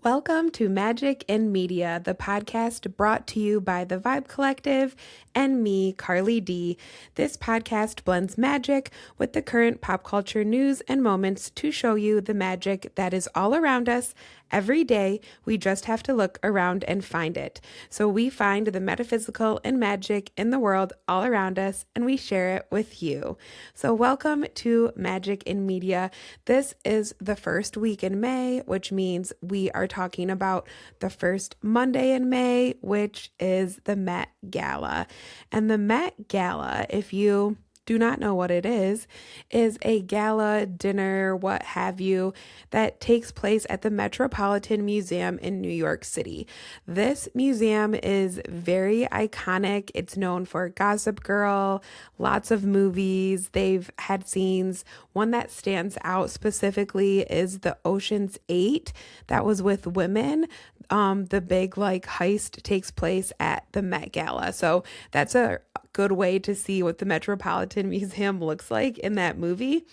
Welcome to Magic in Media, the podcast brought to you by the Vibe Collective and me, Carly D. This podcast blends magic with the current pop culture news and moments to show you the magic that is all around us every day. We just have to look around and find it. So we find the metaphysical and magic in the world all around us, and we share it with you. So welcome to Magic in Media. This is the first week in May, which means we are talking about the first Monday in May, which is the Met Gala. And the Met Gala, if you do not know what it is a gala, dinner, what have you, that takes place at the Metropolitan Museum in New York City. This museum is very iconic. It's known for Gossip Girl, lots of movies. They've had scenes. One that stands out specifically is the Ocean's 8 that was with women. The big heist takes place at the Met Gala. So that's a good way to see what the Metropolitan Museum looks like in that movie.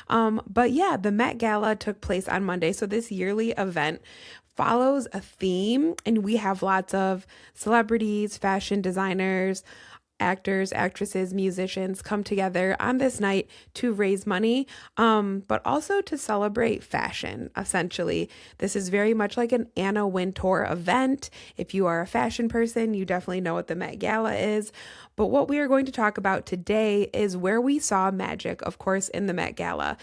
But yeah, the Met Gala took place on Monday. So this yearly event follows a theme, and we have lots of celebrities, fashion designers, actors, actresses, musicians come together on this night to raise money, but also to celebrate fashion, essentially. This is very much like an Anna Wintour event. If you are a fashion person, you definitely know what the Met Gala is. But what we are going to talk about today is where we saw magic, of course, in the Met Gala.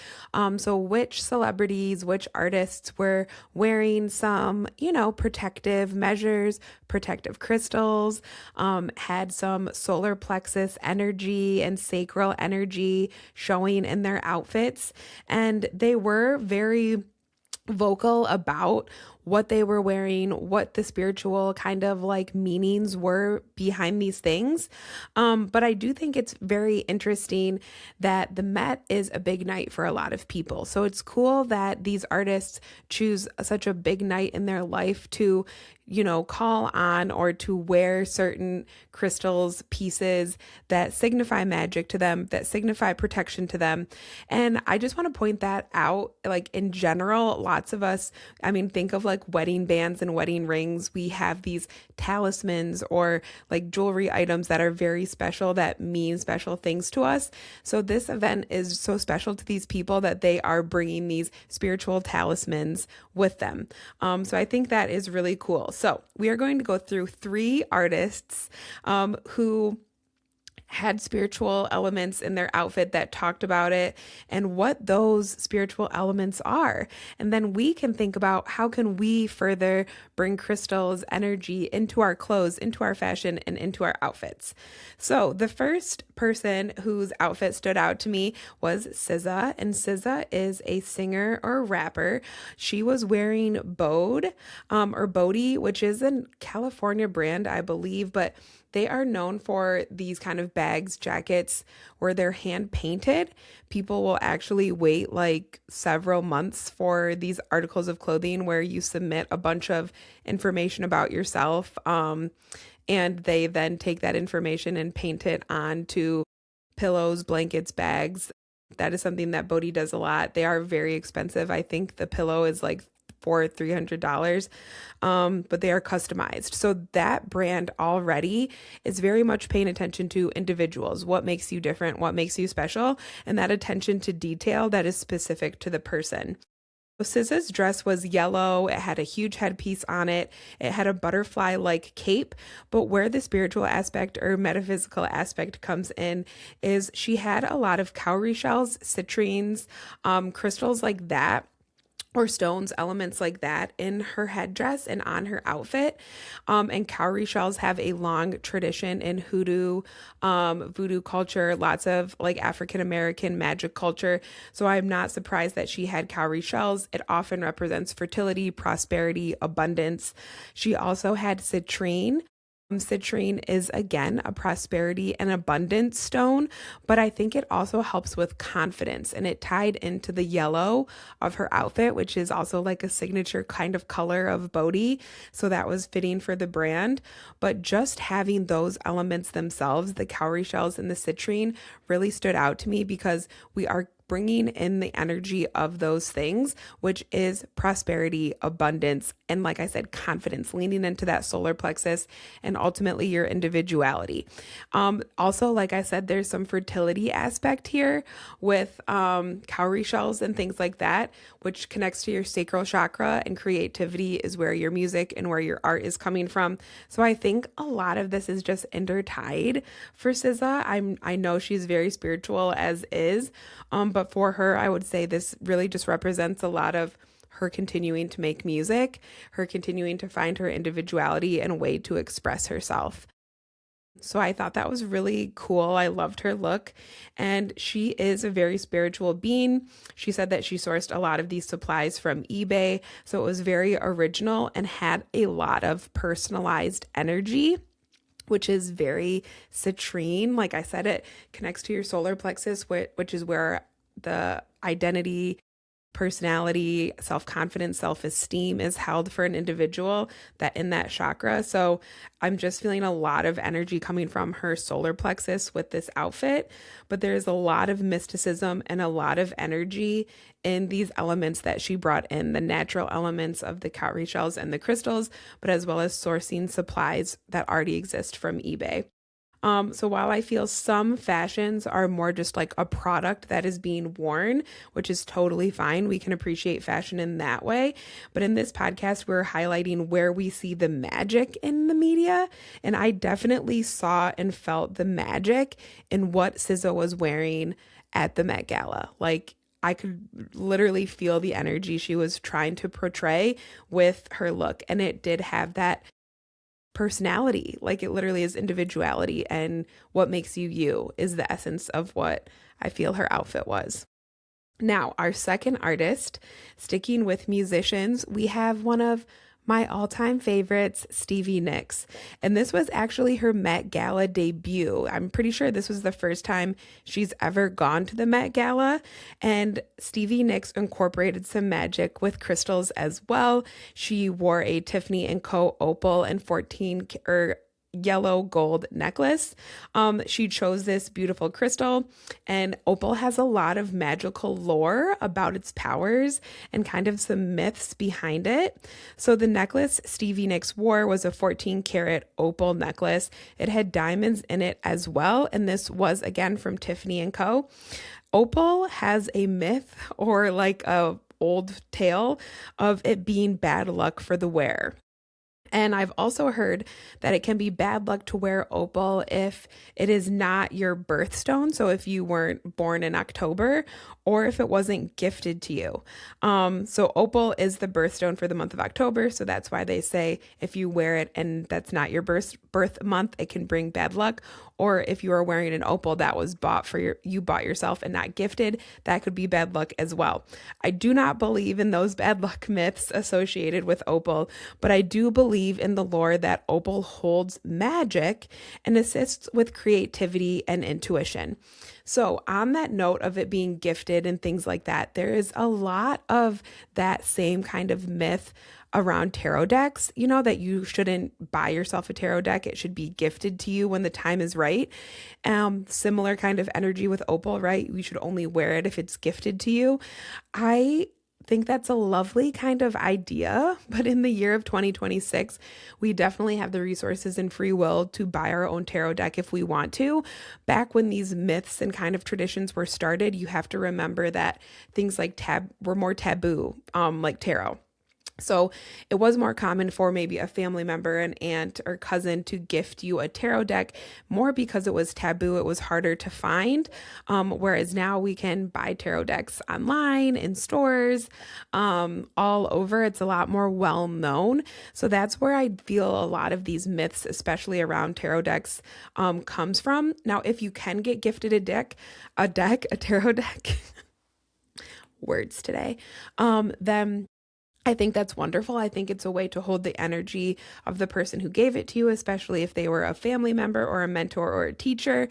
So which celebrities, which artists were wearing some, protective measures, protective crystals, had some solar plexus energy and sacral energy showing in their outfits. And they were very vocal about what they were wearing, what the spiritual kind of meanings were behind these things. But I do think it's very interesting that the Met is a big night for a lot of people. So it's cool that these artists choose such a big night in their life to, call on or to wear certain crystals, pieces that signify magic to them, that signify protection to them. And I just want to point that out. In general, lots of us, think of wedding bands and wedding rings. We have these talismans or jewelry items that are very special, that mean special things to us. So this event is so special to these people that they are bringing these spiritual talismans with them. So I think that is really cool. So we are going to go through 3 artists who had spiritual elements in their outfit that talked about it and what those spiritual elements are. And then we can think about how can we further bring crystals, energy into our clothes, into our fashion, and into our outfits. So the first person whose outfit stood out to me was SZA, and SZA is a singer or rapper. She was wearing Bode or Bodie, which is a California brand, I believe, but they are known for these kind of bags, jackets, where they're hand painted. People will actually wait several months for these articles of clothing where you submit a bunch of information about yourself. And they then take that information and paint it onto pillows, blankets, bags. That is something that Bodhi does a lot. They are very expensive. I think the pillow is for $300, but they are customized. So that brand already is very much paying attention to individuals. What makes you different? What makes you special? And that attention to detail that is specific to the person. So SZA's dress was yellow. It had a huge headpiece on it. It had a butterfly-like cape. But where the spiritual aspect or metaphysical aspect comes in is she had a lot of cowrie shells, citrines, crystals like that, or stones, elements like that in her headdress and on her outfit. And cowrie shells have a long tradition in hoodoo, voodoo culture, lots of African-American magic culture. So I'm not surprised that she had cowrie shells. It often represents fertility, prosperity, abundance. She also had citrine. Citrine is, again, a prosperity and abundance stone, but I think it also helps with confidence, and it tied into the yellow of her outfit, which is also a signature kind of color of Bodhi. So that was fitting for the brand. But just having those elements themselves, the cowrie shells and the citrine, really stood out to me because we are bringing in the energy of those things, which is prosperity, abundance, and like I said, confidence, leaning into that solar plexus and ultimately your individuality. Also, like I said, there's some fertility aspect here with cowrie shells and things like that, which connects to your sacral chakra, and creativity is where your music and where your art is coming from. So I think a lot of this is just intertied for SZA. I know she's very spiritual as is, but for her, I would say this really just represents a lot of her continuing to make music, her continuing to find her individuality and a way to express herself. So I thought that was really cool. I loved her look. And she is a very spiritual being. She said that she sourced a lot of these supplies from eBay. So it was very original and had a lot of personalized energy, which is very citrine. Like I said, it connects to your solar plexus, which is where the identity, personality, self-confidence, self-esteem is held for an individual, that in that chakra. So I'm just feeling a lot of energy coming from her solar plexus with this outfit, but there's a lot of mysticism and a lot of energy in these elements that she brought in, the natural elements of the cowrie shells and the crystals, but as well as sourcing supplies that already exist from eBay. So while I feel some fashions are more just like a product that is being worn, which is totally fine, we can appreciate fashion in that way. But in this podcast, we're highlighting where we see the magic in the media. And I definitely saw and felt the magic in what SZA was wearing at the Met Gala. Like, I could literally feel the energy she was trying to portray with her look. And it did have that personality. Like, it literally is individuality, and what makes you you is the essence of what I feel her outfit was. Now, our second artist, sticking with musicians, we have one of my all-time favorites, Stevie Nicks. And this was actually her Met Gala debut. I'm pretty sure this was the first time she's ever gone to the Met Gala. And Stevie Nicks incorporated some magic with crystals as well. She wore a Tiffany & Co. Opal and 14 yellow gold necklace. She chose this beautiful crystal, and opal has a lot of magical lore about its powers and kind of some myths behind it. So the necklace Stevie Nicks wore was a 14 karat opal necklace. It had diamonds in it as well, and this was again from Tiffany & Co. Opal has a myth, or like a old tale, of it being bad luck for the wearer. And I've also heard that it can be bad luck to wear opal if it is not your birthstone. So if you weren't born in October, or if it wasn't gifted to you. So opal is the birthstone for the month of October. So that's why they say if you wear it and that's not your birth month, it can bring bad luck. Or if you are wearing an opal that was you bought yourself and not gifted, that could be bad luck as well. I do not believe in those bad luck myths associated with opal, but I do believe in the lore that opal holds magic and assists with creativity and intuition. So on that note of it being gifted and things like that, there is a lot of that same kind of myth around tarot decks, that you shouldn't buy yourself a tarot deck. It should be gifted to you when the time is right. Similar kind of energy with opal, right? You should only wear it if it's gifted to you. I think that's a lovely kind of idea, but in the year of 2026, we definitely have the resources and free will to buy our own tarot deck if we want to. Back when these myths and kind of traditions were started, you have to remember that things like were more taboo, like tarot. So it was more common for maybe a family member, an aunt or cousin to gift you a tarot deck, more because it was taboo. It was harder to find. Whereas now we can buy tarot decks online, in stores, all over. It's a lot more well known. So that's where I feel a lot of these myths, especially around tarot decks, comes from. Now, if you can get gifted a tarot deck, words today, then I think that's wonderful. I think it's a way to hold the energy of the person who gave it to you, especially if they were a family member or a mentor or a teacher.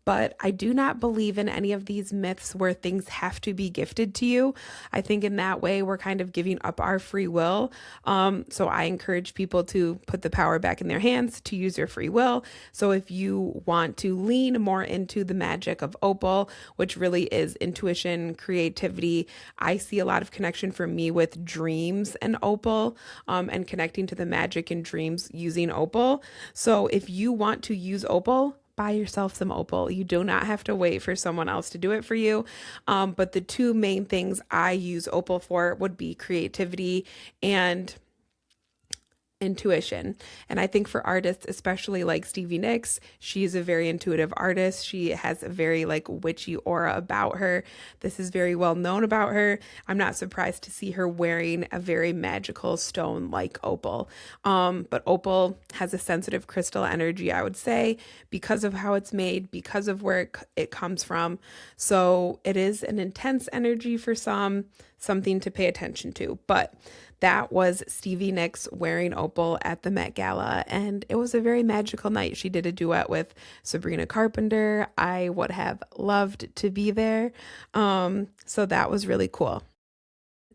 but I do not believe in any of these myths where things have to be gifted to you. I think in that way, we're kind of giving up our free will. So I encourage people to put the power back in their hands to use your free will. So if you want to lean more into the magic of Opal, which really is intuition, creativity, I see a lot of connection for me with dreams and Opal, and connecting to the magic in dreams using Opal. So if you want to use Opal, buy yourself some Opal. You do not have to wait for someone else to do it for you. But the two main things I use Opal for would be creativity and intuition. And I think for artists, especially like Stevie Nicks, she's a very intuitive artist. She has a very like witchy aura about her. This is very well known about her. I'm not surprised to see her wearing a very magical stone like Opal. But Opal has a sensitive crystal energy, I would say, because of how it's made, because of where it comes from. So it is an intense energy for some, something to pay attention to. But that was Stevie Nicks wearing Opal at the Met Gala, and it was a very magical night. She did a duet with Sabrina Carpenter. I would have loved to be there. So that was really cool.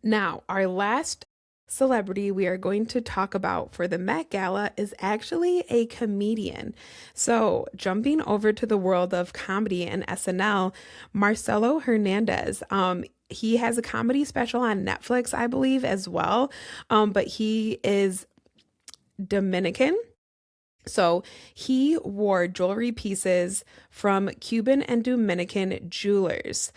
Now, our last celebrity we are going to talk about for the Met Gala is actually a comedian. So, jumping over to the world of comedy and SNL, Marcelo Hernandez. He has a comedy special on Netflix, I believe, as well. But he is Dominican. So he wore jewelry pieces from Cuban and Dominican jewelers.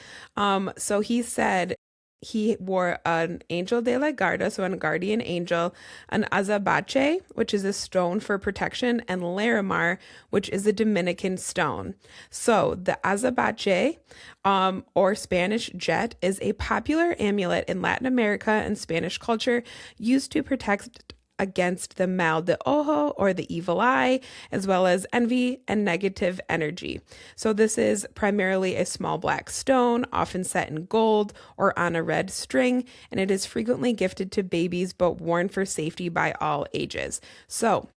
So he said he wore an angel de la guarda, so a guardian angel, an azabache, which is a stone for protection, and larimar, which is a Dominican stone. So the azabache, or Spanish jet, is a popular amulet in Latin America and Spanish culture used to protect against the mal de ojo, or the evil eye, as well as envy and negative energy. So this is primarily a small black stone, often set in gold or on a red string, and it is frequently gifted to babies but worn for safety by all ages. So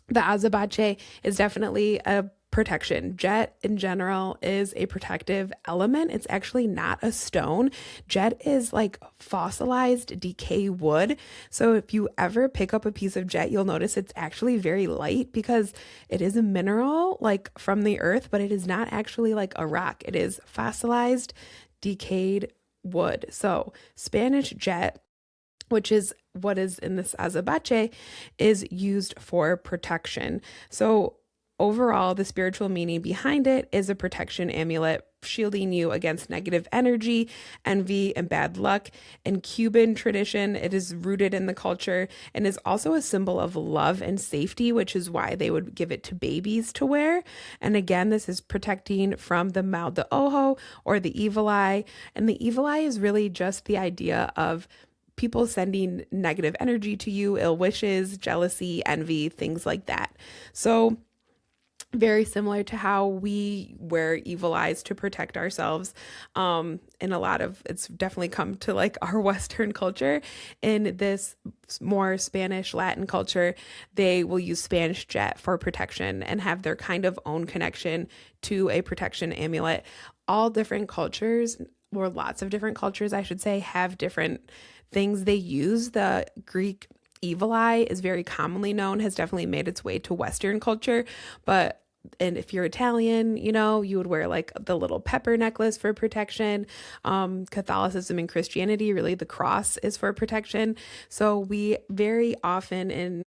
the azabache is definitely a protection. Jet in general is a protective element. It's actually not a stone. Jet is like fossilized decay wood. So if you ever pick up a piece of jet, you'll notice it's actually very light because it is a mineral like from the earth, but it is not actually like a rock. It is fossilized, decayed wood. So Spanish jet, which is what is in this azabache, is used for protection. So overall, the spiritual meaning behind it is a protection amulet, shielding you against negative energy, envy, and bad luck. In Cuban tradition, it is rooted in the culture and is also a symbol of love and safety, which is why they would give it to babies to wear. And again, this is protecting from the mal de ojo, or the evil eye. And the evil eye is really just the idea of people sending negative energy to you, ill wishes, jealousy, envy, things like that. So very similar to how we wear evil eyes to protect ourselves. In a lot of, it's definitely come to like our Western culture. In this more Spanish Latin culture, they will use Spanish jet for protection and have their kind of own connection to a protection amulet. All different cultures, or lots of different cultures, I should say, have different things they use. The Greek evil eye is very commonly known, has definitely made its way to Western culture. And if you're Italian, you would wear like the little pepper necklace for protection. Catholicism and Christianity, really the cross is for protection. So we very often in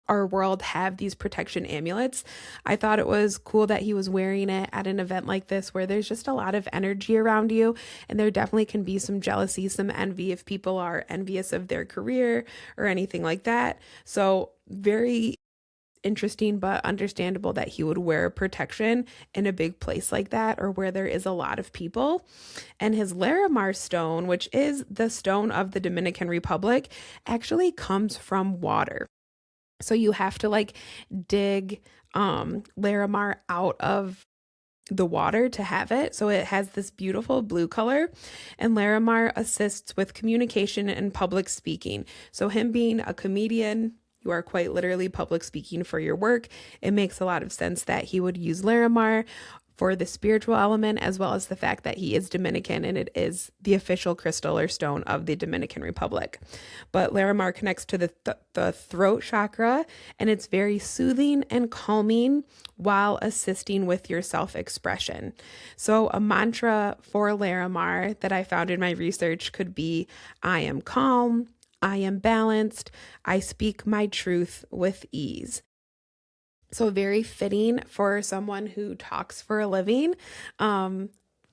our world have these protection amulets. I thought it was cool that he was wearing it at an event like this where there's just a lot of energy around you, and there definitely can be some jealousy, some envy if people are envious of their career or anything like that. So very interesting but understandable that he would wear protection in a big place like that, or where there is a lot of people. And his Larimar stone, which is the stone of the Dominican Republic, actually comes from water. So you have to like dig Larimar out of the water to have it. So it has this beautiful blue color, and Larimar assists with communication and public speaking. So him being a comedian, you are quite literally public speaking for your work. It makes a lot of sense that he would use Larimar. for the spiritual element, as well as the fact that he is Dominican and it is the official crystal or stone of the Dominican Republic. But Larimar connects to the throat chakra, and it's very soothing and calming while assisting with your self-expression. So a mantra for Larimar that I found in my research could be, I am calm, I am balanced, I speak my truth with ease. So very fitting for someone who talks for a living, to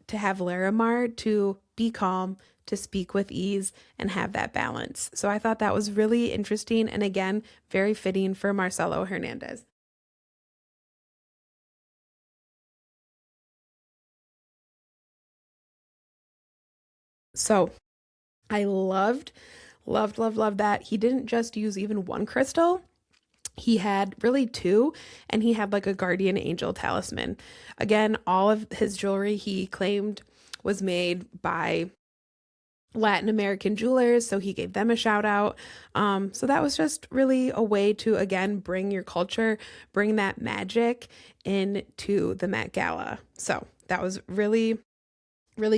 have Larimar to be calm, to speak with ease, and have that balance. So I thought that was really interesting, and again, very fitting for Marcelo Hernandez. So I loved that. He didn't just use even one crystal. He had really two, and he had like a guardian angel talisman. Again, all of his jewelry he claimed was made by Latin American jewelers, so he gave them a shout out. So that was just really a way to, again, bring your culture, bring that magic into the Met Gala. So that was really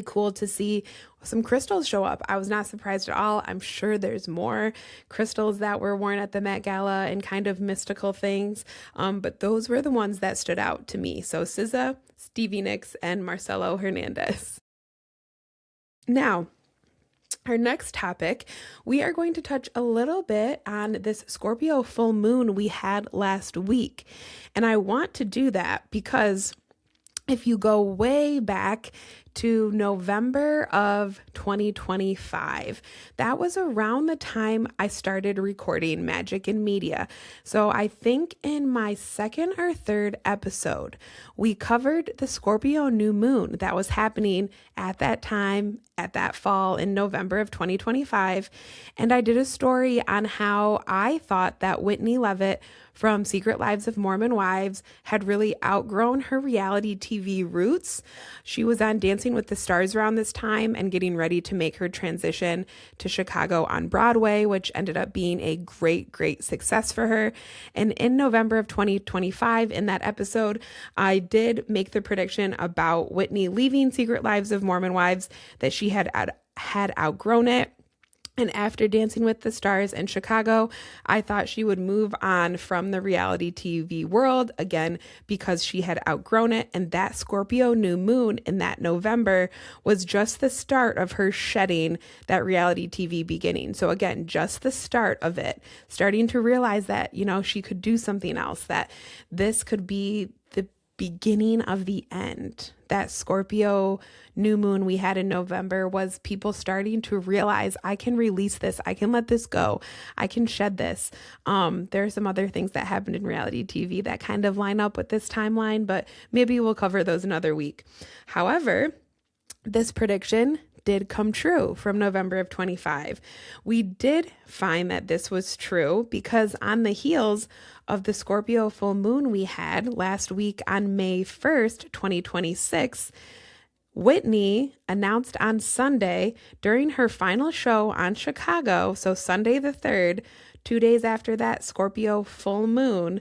cool to see some crystals show up. I was not surprised at all. I'm sure there's more crystals that were worn at the Met Gala and kind of mystical things, but those were the ones that stood out to me. So SZA, Stevie Nicks, and Marcelo Hernandez. Now, our next topic, we are going to touch a little bit on this Scorpio full moon we had last week. And I want to do that because if you go way back to November of 2025, that was around the time I started recording Magic in Media. So I think in my second or third episode, we covered the Scorpio new moon that was happening at that time, at that fall in November of 2025. And I did a story on how I thought that Whitney Leavitt from Secret Lives of Mormon Wives had really outgrown her reality TV roots. She was on Dancing with the Stars around this time and getting ready to make her transition to Chicago on Broadway, which ended up being a great success for her. And in November of 2025, in that episode, I did make the prediction about Whitney leaving Secret Lives of Mormon Wives, that she had outgrown it. And after Dancing with the Stars in Chicago, I thought she would move on from the reality TV world, again, because she had outgrown it. And that Scorpio new moon in that November was just the start of her shedding that reality TV beginning. So again, just the start of it, starting to realize that, she could do something else, that this could be the beginning of the end. That Scorpio new moon we had in November was people starting to realize, I can release this. I can let this go. I can shed this. There are some other things that happened in reality TV that kind of line up with this timeline, but maybe we'll cover those another week. However, this prediction did come true from November of 25. We did find that this was true because on the heels of the Scorpio full moon we had last week on May 1st, 2026, Whitney announced on Sunday during her final show on Chicago, so Sunday the 3rd, 2 days after that Scorpio full moon,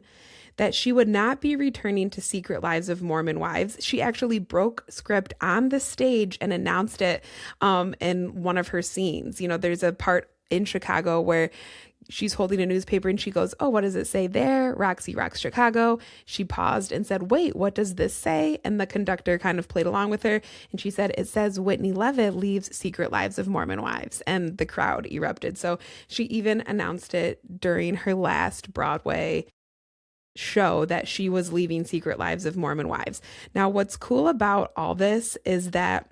that she would not be returning to Secret Lives of Mormon Wives. She actually broke script on the stage and announced it in one of her scenes. There's a part in Chicago where she's holding a newspaper and she goes, "Oh, what does it say there? Roxy Rocks Chicago." She paused and said, "Wait, what does this say?" And the conductor kind of played along with her. And she said, "It says Whitney Leavitt leaves Secret Lives of Mormon Wives." And the crowd erupted. So she even announced it during her last Broadway show that she was leaving Secret Lives of Mormon Wives. Now, what's cool about all this is that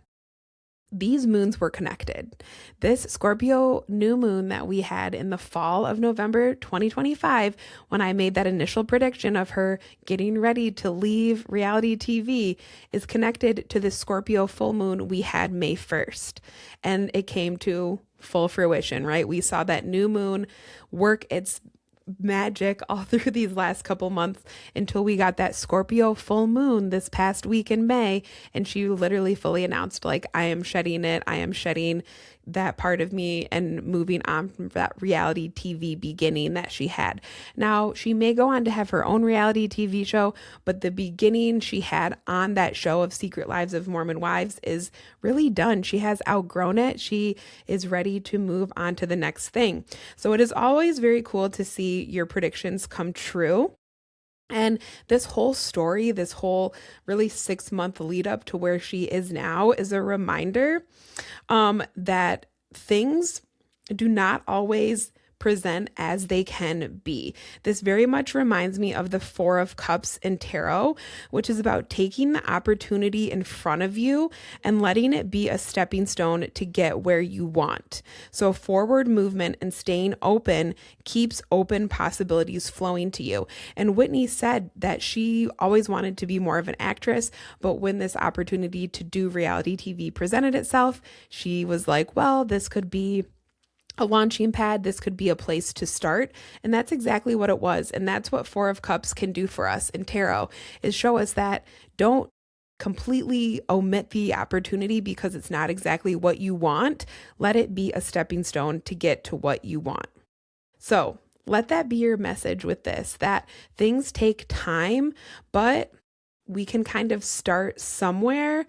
these moons were connected. This Scorpio new moon that we had in the fall of November 2025, when I made that initial prediction of her getting ready to leave reality TV, is connected to the Scorpio full moon we had May 1st. And it came to full fruition, right? We saw that new moon work its magic all through these last couple months until we got that Scorpio full moon this past week in May. And she literally fully announced, like, I am shedding it. I am shedding that part of me and moving on from that reality TV beginning that she had. Now, she may go on to have her own reality TV show, but the beginning she had on that show of Secret Lives of Mormon Wives is really done. She has outgrown it. She is ready to move on to the next thing. So it is always very cool to see your predictions come true. And this whole story, this whole really 6-month lead up to where she is now is a reminder that things do not always present as they can be. This very much reminds me of the Four of Cups in tarot, which is about taking the opportunity in front of you and letting it be a stepping stone to get where you want. So forward movement and staying open keeps open possibilities flowing to you. And Whitney said that she always wanted to be more of an actress, but when this opportunity to do reality TV presented itself, she was like, well, this could be a launching pad. This could be a place to start. And that's exactly what it was. And that's what Four of Cups can do for us in tarot, is show us that don't completely omit the opportunity because it's not exactly what you want. Let it be a stepping stone to get to what you want. So let that be your message with this, that things take time, but we can kind of start somewhere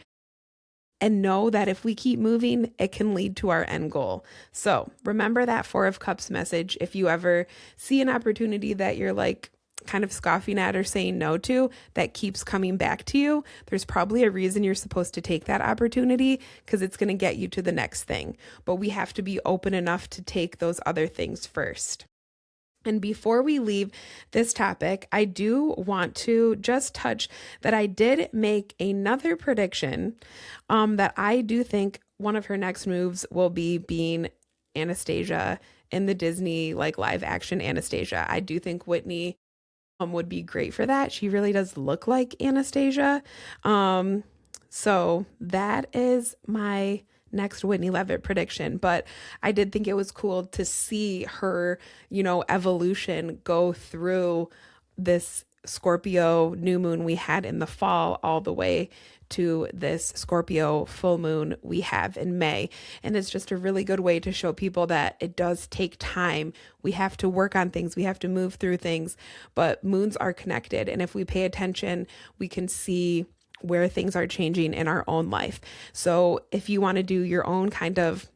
and know that if we keep moving, it can lead to our end goal. So remember that Four of Cups message. If you ever see an opportunity that you're like kind of scoffing at or saying no to, that keeps coming back to you, there's probably a reason you're supposed to take that opportunity, because it's going to get you to the next thing. But we have to be open enough to take those other things first. And before we leave this topic, I do want to just touch that I did make another prediction that I do think one of her next moves will be being Anastasia in the Disney live action Anastasia. I do think Whitney would be great for that. She really does look like Anastasia. So that is my next Whitney Leavitt prediction, but I did think it was cool to see her, evolution go through this Scorpio new moon we had in the fall all the way to this Scorpio full moon we have in May. And it's just a really good way to show people that it does take time. We have to work on things. We have to move through things, but moons are connected. And if we pay attention, we can see where things are changing in our own life. So if you want to do your own kind of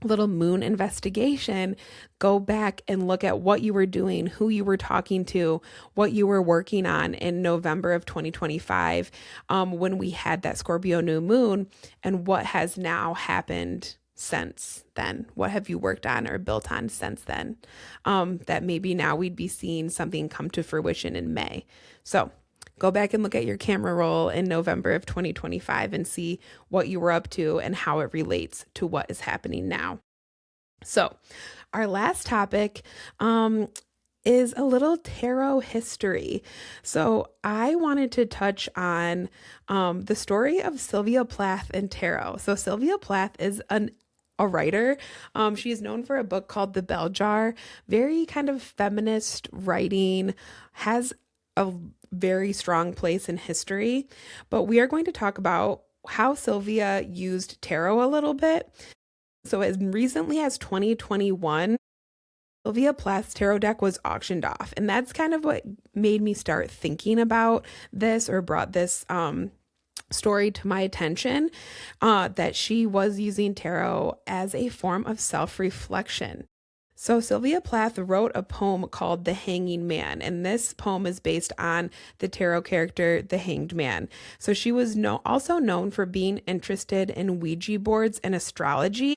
little moon investigation, go back and look at what you were doing, who you were talking to, what you were working on in November of 2025, when we had that Scorpio new moon, and what has now happened since then. What have you worked on or built on since then? That maybe now we'd be seeing something come to fruition in May. So go back and look at your camera roll in November of 2025 and see what you were up to and how it relates to what is happening now. So our last topic is a little tarot history. So I wanted to touch on the story of Sylvia Plath and tarot. So Sylvia Plath is a writer. She is known for a book called The Bell Jar, very kind of feminist writing, has a very strong place in history. But we are going to talk about how Sylvia used tarot a little bit. So as recently as 2021, Sylvia Plath's tarot deck was auctioned off. And that's kind of what made me start thinking about this, or brought this story to my attention, that she was using tarot as a form of self-reflection. So Sylvia Plath wrote a poem called The Hanging Man, and this poem is based on the tarot character, the Hanged Man. So she was also known for being interested in Ouija boards and astrology.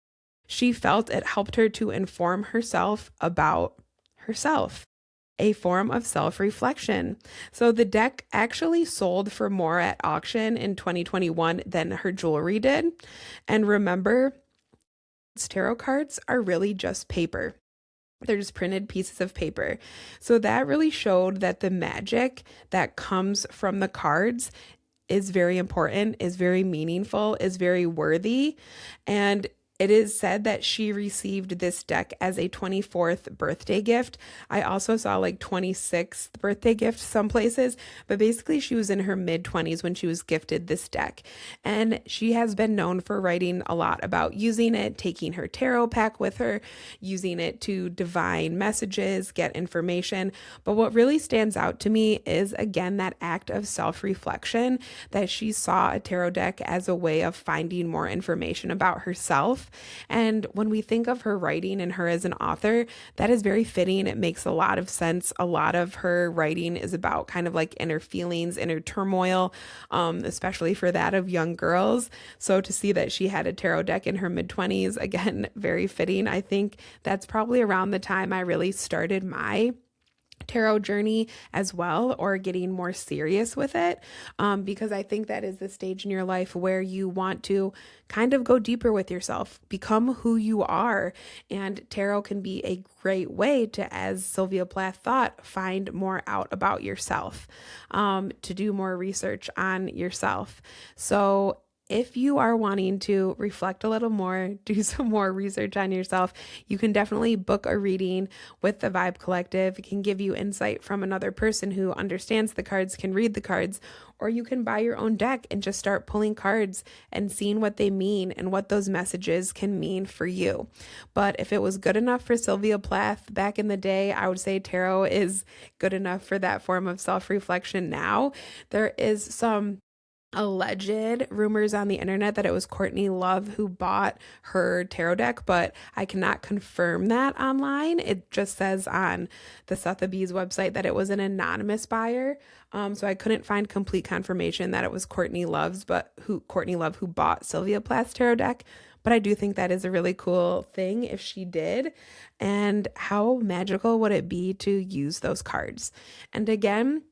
She felt it helped her to inform herself about herself, a form of self-reflection. So the deck actually sold for more at auction in 2021 than her jewelry did. And remember, tarot cards are really just paper. They're just printed pieces of paper. So that really showed that the magic that comes from the cards is very important, is very meaningful, is very worthy. And It is said that she received this deck as a 24th birthday gift. I also saw like 26th birthday gift some places, but basically she was in her mid 20s when she was gifted this deck. And she has been known for writing a lot about using it, taking her tarot pack with her, using it to divine messages, get information. But what really stands out to me is, again, that act of self-reflection, that she saw a tarot deck as a way of finding more information about herself. And when we think of her writing and her as an author, that is very fitting. It makes a lot of sense. A lot of her writing is about kind of like inner feelings, inner turmoil, especially for that of young girls. So to see that she had a tarot deck in her mid-20s, again, very fitting. I think that's probably around the time I really started my tarot journey as well, or getting more serious with it, because I think that is the stage in your life where you want to kind of go deeper with yourself, become who you are. And tarot can be a great way to, as Sylvia Plath thought, find more out about yourself, to do more research on yourself. So if you are wanting to reflect a little more, do some more research on yourself, you can definitely book a reading with the Vibe Collective. It can give you insight from another person who understands the cards, can read the cards, or you can buy your own deck and just start pulling cards and seeing what they mean and what those messages can mean for you. But if it was good enough for Sylvia Plath back in the day, I would say tarot is good enough for that form of self-reflection now. There is some alleged rumors on the internet that it was Courtney Love who bought her tarot deck, but I cannot confirm that online. It just says on the Sotheby's website that it was an anonymous buyer. So I couldn't find complete confirmation that it was Courtney Love who bought Sylvia Plath's tarot deck. But I do think that is a really cool thing if she did. And how magical would it be to use those cards? And again,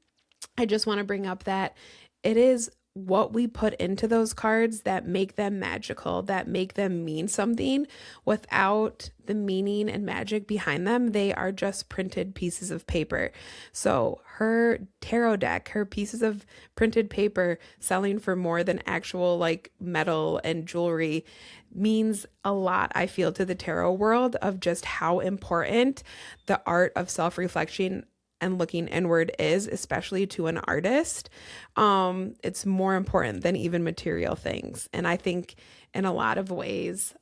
I just want to bring up that it is what we put into those cards that make them magical, that make them mean something. Without the meaning and magic behind them, they are just printed pieces of paper. So her tarot deck, her pieces of printed paper selling for more than actual like metal and jewelry, means a lot, I feel, to the tarot world, of just how important the art of self-reflection and looking inward is, especially to an artist. It's more important than even material things. And I think in a lot of ways,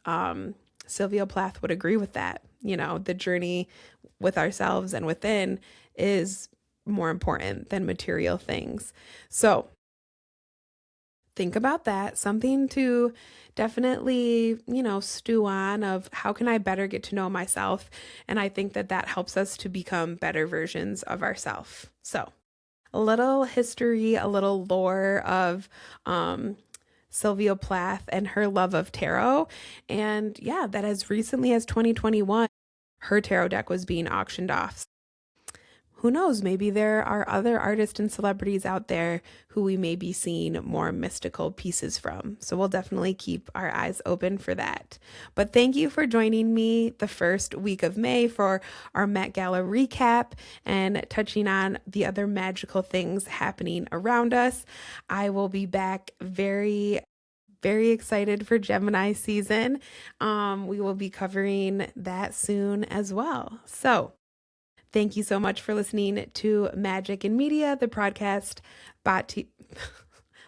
Sylvia Plath would agree with that. You know, the journey with ourselves and within is more important than material things. So think about that. Something to definitely, stew on, of how can I better get to know myself? And I think that that helps us to become better versions of ourselves. So a little history, a little lore of Sylvia Plath and her love of tarot. And yeah, that as recently as 2021, her tarot deck was being auctioned off. Who knows, maybe there are other artists and celebrities out there who we may be seeing more mystical pieces from. So we'll definitely keep our eyes open for that. But thank you for joining me the first week of May for our Met Gala recap and touching on the other magical things happening around us. I will be back very excited for Gemini season. We will be covering that soon as well. So thank you so much for listening to Magic in Media, the podcast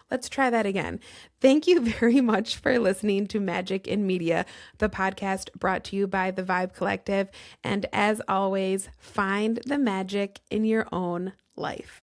Let's try that again. Thank you very much for listening to Magic in Media, the podcast brought to you by the Vibe Collective. And as always, find the magic in your own life.